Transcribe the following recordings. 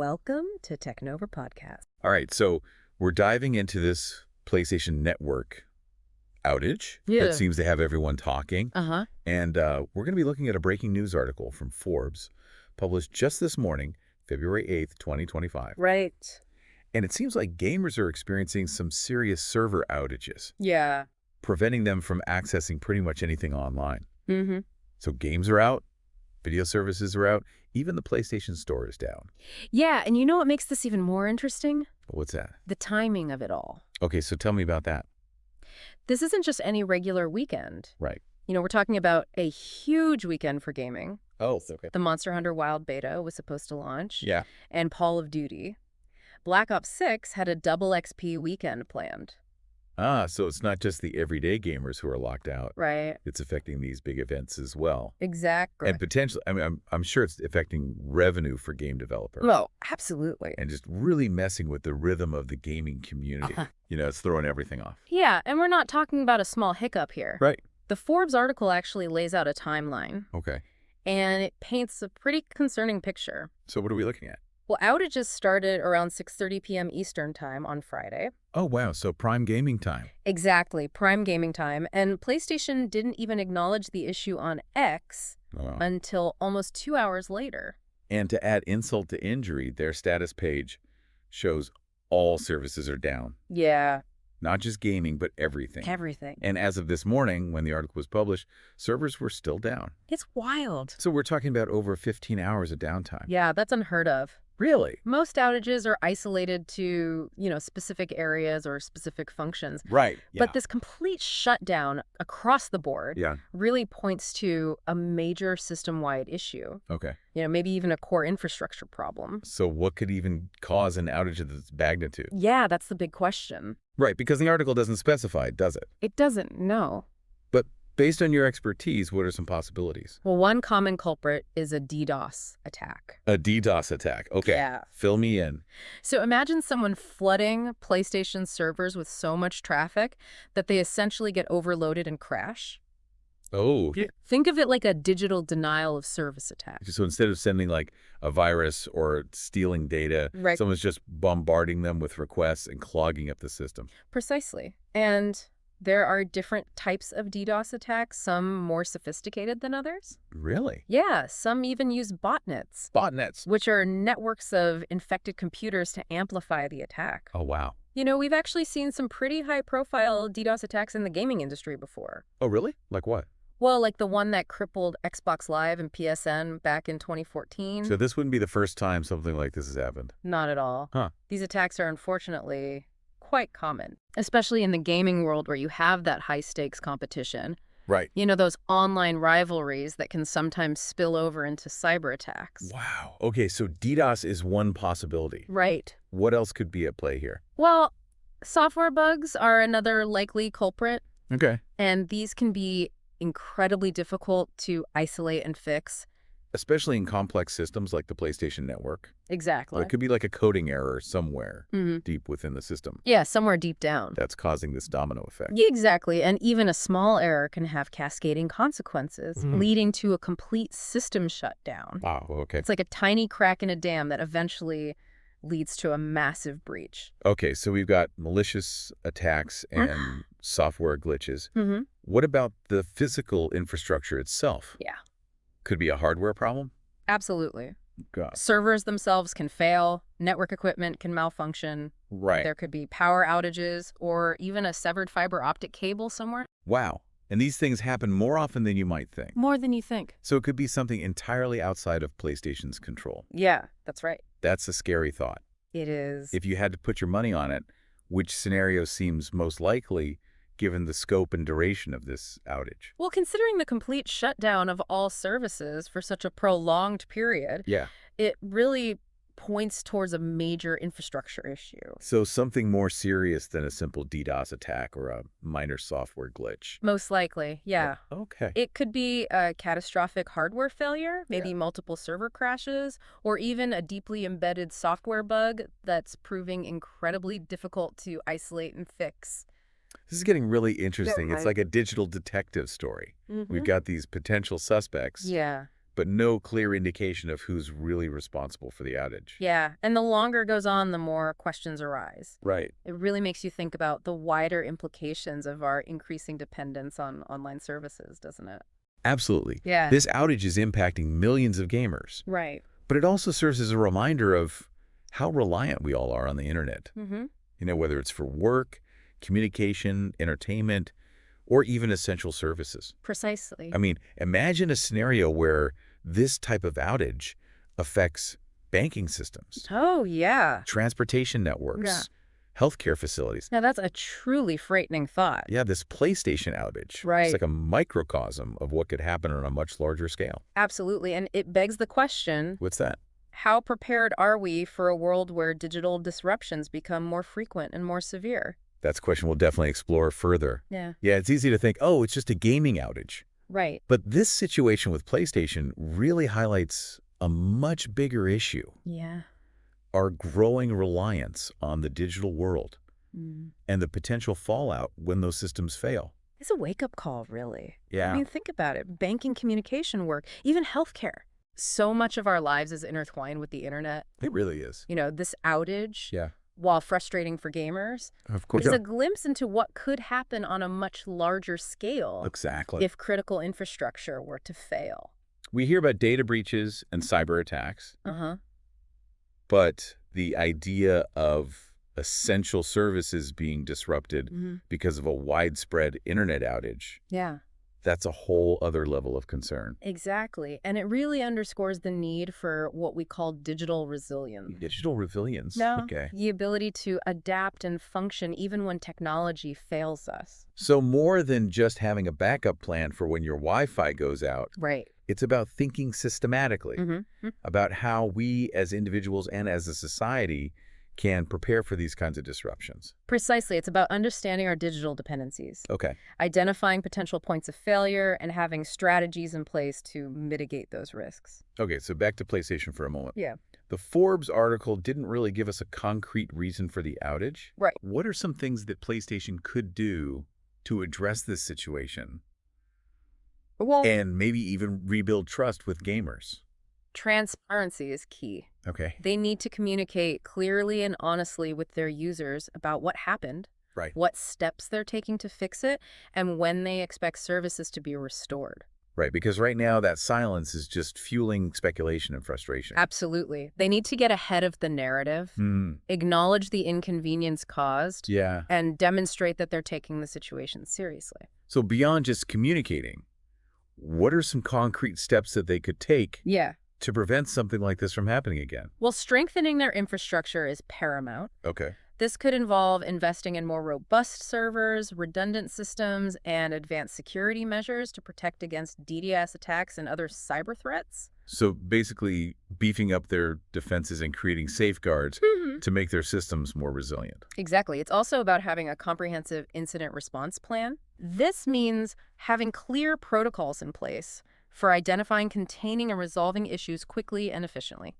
Welcome to TechNova Podcast. All right, so we're diving into this PlayStation Network outage that seems to have everyone talking. And we're going to be looking at a breaking news article from Forbes, published just this morning, February 8th, 2025. Right. And it seems like gamers are experiencing some serious server outages, Yeah. preventing them from accessing pretty much anything online. Mm-hmm. So games are out, video services are out, even the PlayStation Store is down. Yeah, and you know what makes this even more interesting? What's that? The timing of it all. Okay, so tell me about that. This isn't just any regular weekend. Right. You know, we're talking about a huge weekend for gaming. Oh, okay. The Monster Hunter Wild Beta was supposed to launch. Yeah. And Call of Duty. Black Ops 6 had a double XP weekend planned. Ah, so it's not just the everyday gamers who are locked out. Right. It's affecting these big events as well. Exactly. And potentially, I mean, I'm sure it's affecting revenue for game developers. Oh, absolutely. And just really messing with the rhythm of the gaming community. You know, it's throwing everything off. Yeah, and we're not talking about a small hiccup here. Right. The Forbes article actually lays out a timeline. Okay. And it paints a pretty concerning picture. So what are we looking at? Well, outages started around 6:30 p.m. Eastern Time on Friday. Oh, wow. So prime gaming time. Exactly, prime gaming time. And PlayStation didn't even acknowledge the issue on X until almost 2 hours later. And to add insult to injury, their status page shows all services are down. Yeah. Not just gaming, but everything. Everything. And as of this morning, when the article was published, servers were still down. It's wild. So we're talking about over 15 hours of downtime. Yeah, that's unheard of. Really? Most outages are isolated to, specific areas or specific functions. Right. Yeah. But this complete shutdown across the board really points to a major system-wide issue. Okay. Maybe even a core infrastructure problem. So what could even cause an outage of this magnitude? Yeah, that's the big question. Right, because the article doesn't specify, does it? It doesn't, no. But based on your expertise, what are some possibilities? Well, one common culprit is a DDoS attack. A DDoS attack. Okay. Yeah. Fill me in. So imagine someone flooding PlayStation servers with so much traffic that they essentially get overloaded and crash. Oh. Think of it like a digital denial of service attack. So instead of sending like a virus or stealing data, someone's just bombarding them with requests and clogging up the system. Precisely. And there are different types of DDoS attacks, some more sophisticated than others. Really? Yeah, some even use botnets. Botnets? Which are networks of infected computers to amplify the attack. Oh, wow. We've actually seen some pretty high-profile DDoS attacks in the gaming industry before. Oh, really? Like what? Well, like the one that crippled Xbox Live and PSN back in 2014. So this wouldn't be the first time something like this has happened? Not at all. Huh. These attacks are unfortunately quite common, especially in the gaming world where you have that high-stakes competition. Right. Those online rivalries that can sometimes spill over into cyber attacks. Wow. Okay, so DDoS is one possibility. Right. What else could be at play here? Well, software bugs are another likely culprit. Okay. And these can be incredibly difficult to isolate and fix. Especially in complex systems like the PlayStation Network. Exactly. Or it could be like a coding error somewhere deep within the system. Yeah, somewhere deep down. That's causing this domino effect. Yeah, exactly. And even a small error can have cascading consequences, leading to a complete system shutdown. Wow, okay. It's like a tiny crack in a dam that eventually leads to a massive breach. Okay, so we've got malicious attacks and software glitches. What about the physical infrastructure itself? Yeah. Could be a hardware problem? Absolutely. God. Servers themselves can fail, network equipment can malfunction. Right. There could be power outages or even a severed fiber optic cable somewhere. Wow. And these things happen more often than you might think. More than you think. So it could be something entirely outside of PlayStation's control. Yeah, that's right. That's a scary thought. It is. If you had to put your money on it, which scenario seems most likely given the scope and duration of this outage? Well, considering the complete shutdown of all services for such a prolonged period, it really points towards a major infrastructure issue. So something more serious than a simple DDoS attack or a minor software glitch. Most likely, yeah. Okay. It could be a catastrophic hardware failure, maybe multiple server crashes, or even a deeply embedded software bug that's proving incredibly difficult to isolate and fix. This is getting really interesting. It's like a digital detective story. We've got these potential suspects. Yeah. but no clear indication of who's really responsible for the outage. Yeah, and the longer it goes on, the more questions arise. Right. It really makes you think about the wider implications of our increasing dependence on online services, doesn't it? Absolutely. Yeah. This outage is impacting millions of gamers, Right. but it also serves as a reminder of how reliant we all are on the internet. Mm-hmm. Whether it's for work, communication, entertainment, or even essential services. Precisely. I mean, imagine a scenario where this type of outage affects banking systems, Oh, yeah. transportation networks, healthcare facilities. Now, that's a truly frightening thought. Yeah, this PlayStation outage. Right. It's like a microcosm of what could happen on a much larger scale. Absolutely. And it begs the question, What's that? how prepared are we for a world where digital disruptions become more frequent and more severe? That's a question we'll definitely explore further. Yeah. Yeah, it's easy to think, oh, it's just a gaming outage. Right. But this situation with PlayStation really highlights a much bigger issue. Yeah. Our growing reliance on the digital world and the potential fallout when those systems fail. It's a wake-up call, really. Yeah. I mean, think about it. Banking, communication work, even healthcare. So much of our lives is intertwined with the internet. It really is. This outage, Yeah. while frustrating for gamers, Of course. is a glimpse into what could happen on a much larger scale Exactly. if critical infrastructure were to fail. We hear about data breaches and cyber attacks, Uh-huh. but the idea of essential services being disrupted because of a widespread internet outage, Yeah. that's a whole other level of concern. Exactly. And it really underscores the need for what we call digital resilience. Digital resilience. No, Okay. the ability to adapt and function even when technology fails us. So more than just having a backup plan for when your Wi-Fi goes out, Right. it's about thinking systematically Mm-hmm. about how we as individuals and as a society can prepare for these kinds of disruptions. Precisely. It's about understanding our digital dependencies, Okay. identifying potential points of failure, and having strategies in place to mitigate those risks. Okay, so back to PlayStation for a moment. Yeah. The Forbes article didn't really give us a concrete reason for the outage. Right. What are some things that PlayStation could do to address this situation Well, and maybe even rebuild trust with gamers? transparency is key. Okay. They need to communicate clearly and honestly with their users about what happened, Right. what steps they're taking to fix it, and when they expect services to be restored. Right, because right now that silence is just fueling speculation and frustration. Absolutely. They need to get ahead of the narrative, acknowledge the inconvenience caused, Yeah. and demonstrate that they're taking the situation seriously. So beyond just communicating, what are some concrete steps that they could take Yeah. to prevent something like this from happening again? Well, strengthening their infrastructure is paramount. Okay. This could involve investing in more robust servers, redundant systems, and advanced security measures to protect against DDoS attacks and other cyber threats. So basically beefing up their defenses and creating safeguards to make their systems more resilient. Exactly. It's also about having a comprehensive incident response plan. This means having clear protocols in place for identifying, containing, and resolving issues quickly and efficiently.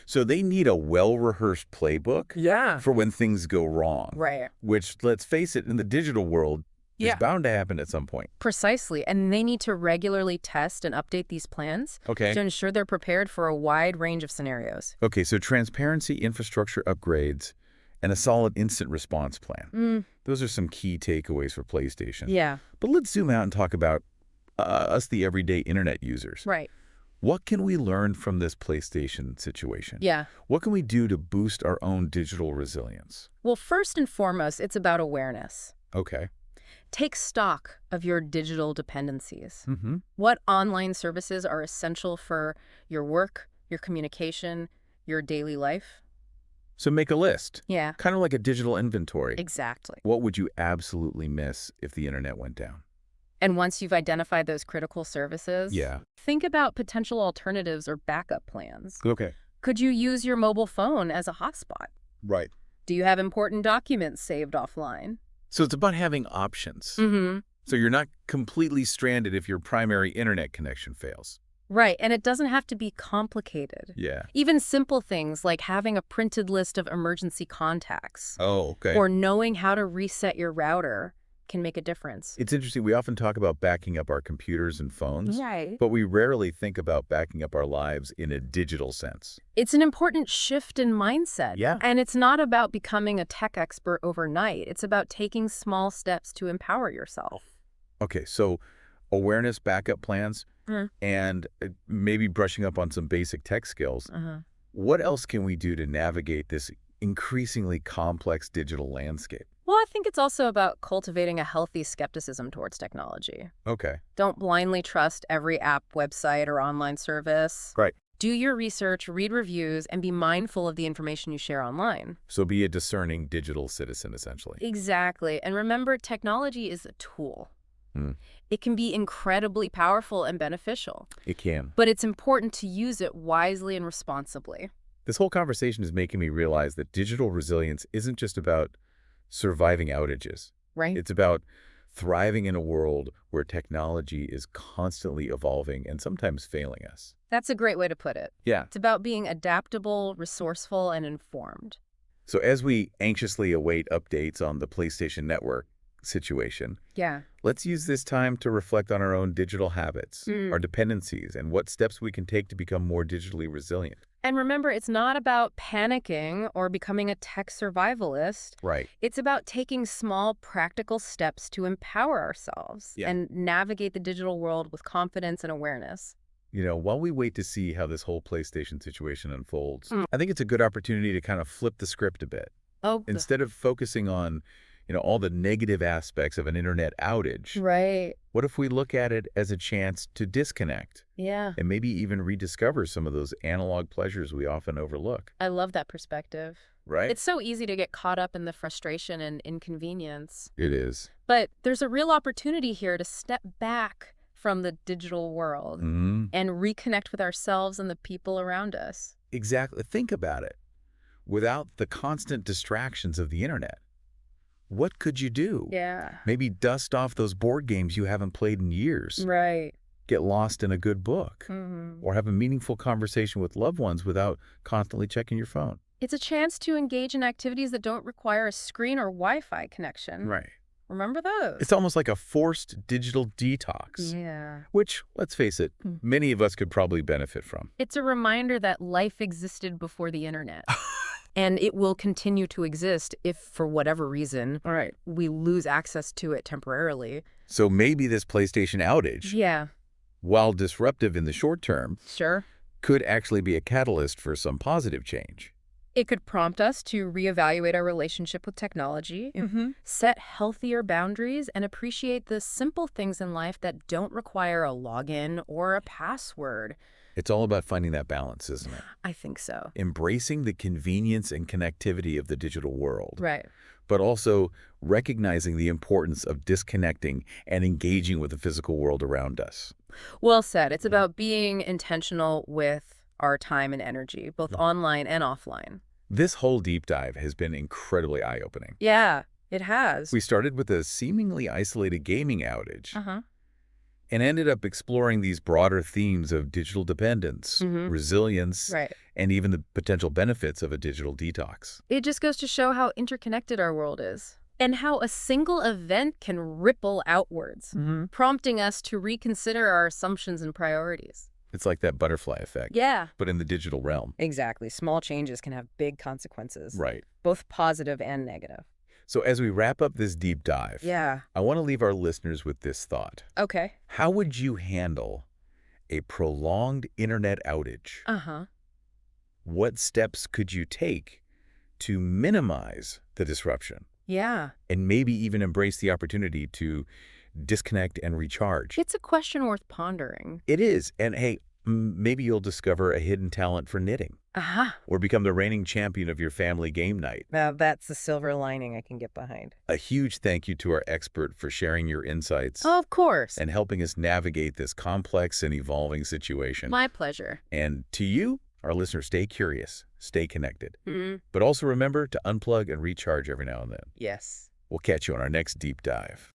So they need a well-rehearsed playbook for when things go wrong. Right. Which, let's face it, in the digital world, is bound to happen at some point. Precisely. And they need to regularly test and update these plans Okay. to ensure they're prepared for a wide range of scenarios. Okay, so transparency, infrastructure upgrades, and a solid instant response plan. Those are some key takeaways for PlayStation. Yeah. But let's zoom out and talk about us, the everyday internet users. Right. What can we learn from this PlayStation situation? Yeah. What can we do to boost our own digital resilience? Well, first and foremost, it's about awareness. Okay. Take stock of your digital dependencies. Mm-hmm. What online services are essential for your work, your communication, your daily life? So make a list. Yeah. Kind of like a digital inventory. Exactly. What would you absolutely miss if the internet went down? And once you've identified those critical services, think about potential alternatives or backup plans. Okay. Could you use your mobile phone as a hotspot? Right. Do you have important documents saved offline? So it's about having options. Mm-hmm. So you're not completely stranded if your primary internet connection fails. Right, and it doesn't have to be complicated. Yeah. Even simple things like having a printed list of emergency contacts Oh, okay. or knowing how to reset your router can make a difference. It's interesting. We often talk about backing up our computers and phones, Right. but we rarely think about backing up our lives in a digital sense. It's an important shift in mindset. Yeah. And it's not about becoming a tech expert overnight. It's about taking small steps to empower yourself. Okay, so awareness backup plans and maybe brushing up on some basic tech skills. What else can we do to navigate this increasingly complex digital landscape? Well, I think it's also about cultivating a healthy skepticism towards technology. Okay. Don't blindly trust every app, website, or online service. Right. Do your research, read reviews, and be mindful of the information you share online. So be a discerning digital citizen, essentially. Exactly. And remember, technology is a tool. It can be incredibly powerful and beneficial. It can. But it's important to use it wisely and responsibly. This whole conversation is making me realize that digital resilience isn't just about surviving outages. Right. It's about thriving in a world where technology is constantly evolving and sometimes failing us. That's a great way to put it. Yeah. It's about being adaptable, resourceful, and informed. So as we anxiously await updates on the PlayStation Network situation, let's use this time to reflect on our own digital habits, our dependencies, and what steps we can take to become more digitally resilient. And remember, it's not about panicking or becoming a tech survivalist. Right. It's about taking small, practical steps to empower ourselves and navigate the digital world with confidence and awareness. You know, while we wait to see how this whole PlayStation situation unfolds, I think it's a good opportunity to kind of flip the script a bit. Instead of focusing on all the negative aspects of an internet outage. Right. What if we look at it as a chance to disconnect? Yeah. And maybe even rediscover some of those analog pleasures we often overlook. I love that perspective. Right? It's so easy to get caught up in the frustration and inconvenience. It is. But there's a real opportunity here to step back from the digital world and reconnect with ourselves and the people around us. Exactly. Think about it. Without the constant distractions of the internet, what could you do? Yeah. Maybe dust off those board games you haven't played in years. Right. Get lost in a good book. Or have a meaningful conversation with loved ones without constantly checking your phone. It's a chance to engage in activities that don't require a screen or Wi-Fi connection. Right. Remember those? It's almost like a forced digital detox. Yeah. Which, let's face it, many of us could probably benefit from. It's a reminder that life existed before the internet. And it will continue to exist if, for whatever reason, we lose access to it temporarily. So maybe this PlayStation outage, while disruptive in the short term, could actually be a catalyst for some positive change. It could prompt us to reevaluate our relationship with technology, set healthier boundaries, and appreciate the simple things in life that don't require a login or a password. It's all about finding that balance, isn't it? I think so. Embracing the convenience and connectivity of the digital world. Right. But also recognizing the importance of disconnecting and engaging with the physical world around us. Well said. It's about being intentional with our time and energy, both online and offline. This whole deep dive has been incredibly eye-opening. Yeah, it has. We started with a seemingly isolated gaming outage. And ended up exploring these broader themes of digital dependence, resilience, and even the potential benefits of a digital detox. It just goes to show how interconnected our world is and how a single event can ripple outwards, prompting us to reconsider our assumptions and priorities. It's like that butterfly effect. Yeah. But in the digital realm. Exactly. Small changes can have big consequences. Right. Both positive and negative. So as we wrap up this deep dive, I want to leave our listeners with this thought. Okay. How would you handle a prolonged internet outage? What steps could you take to minimize the disruption? Yeah. And maybe even embrace the opportunity to disconnect and recharge. It's a question worth pondering. It is. And hey, maybe you'll discover a hidden talent for knitting. Or become the reigning champion of your family game night. That's the silver lining I can get behind. A huge thank you to our expert for sharing your insights. Oh, of course. And helping us navigate this complex and evolving situation. My pleasure. And to you, our listeners, stay curious, stay connected. But also remember to unplug and recharge every now and then. Yes. We'll catch you on our next deep dive.